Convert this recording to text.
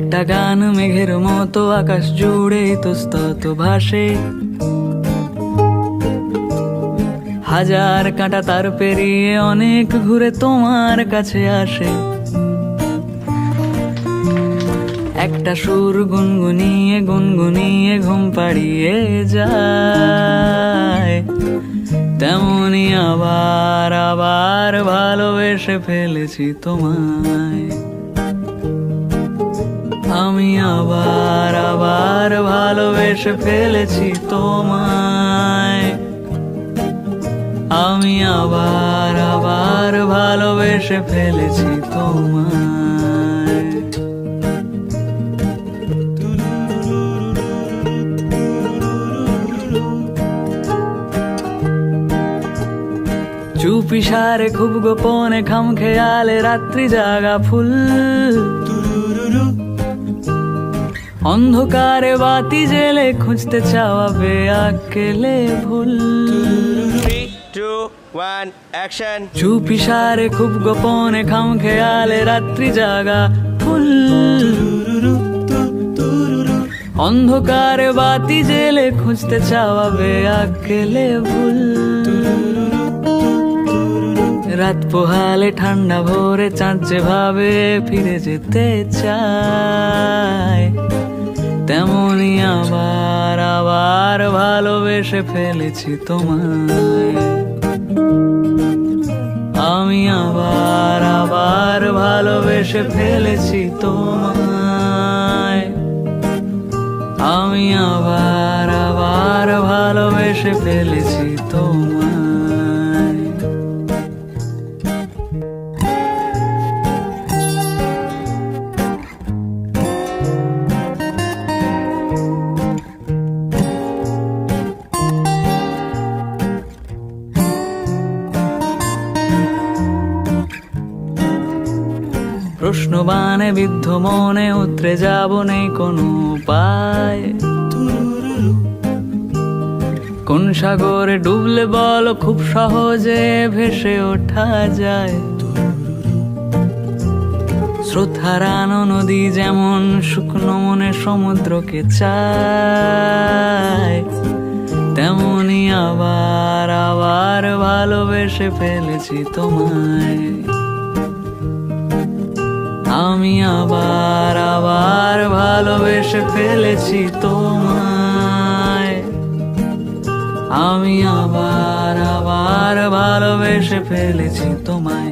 একটা গান মেঘের মতো আকাশ জুড়ে ইতস্তত ভাসে, হাজার কাঁটা তার পেরিয়ে অনেক ঘুরে তোমার কাছে আসে। একটা সুর গুনগুনিয়ে গুনগুনিয়ে ঘুম পাড়িয়ে যায়, তেমনি আবার আবার ভালোবেসে ফেলেছি তোমায়। আমি আবার আবার ভালোবেসে ফেলেছি তোমায়। আমি আবার আবার ভালোবেসে ফেলেছি তোমায়। চুপি সারে খুব গোপনে খাম খেয়ালে রাত্রি জাগা ফুল, অন্ধকারে বাতি জেলে খুঁজতে চাওয়া বেআকেলে ভুল। চুপি সারে খুব গোপনে খাম খেয়ালে রাত্রি জাগা ফুল, অন্ধকারে বাতি জেলে খুঁজতে চাওয়া বেআকেলে ভুল। রাত পোহালে ঠান্ডা ভোরে চাঁদ যেভাবে ফিরে যেতে চায়, তেমনি আবার আবার ভালোবেসে ফেলেছি তোমায়। আমি আবার আবার ভালোবেসে ফেলেছি তোমায়। আমি আবার আবার ভালোবেসে ফেলেছি তোমায়। প্রশ্নবানে বিদ্ধ মনে উতরে যাব নেই কোনো উপায়। কোন সাগরে ডুবলে বলো খুব সহজে ভেসে ওঠা যায়। স্রোত হারানো নদী যেমন শুকনো মনে সমুদ্রকে চায়, তেমনি আবার আবার ভালোবেসে ফেলেছি তোমায়। আমি আবার আবার ভালোবেসে ফেলেছি তোমায়। আমি আবার আবার ভালোবেসে ফেলেছি তোমায়।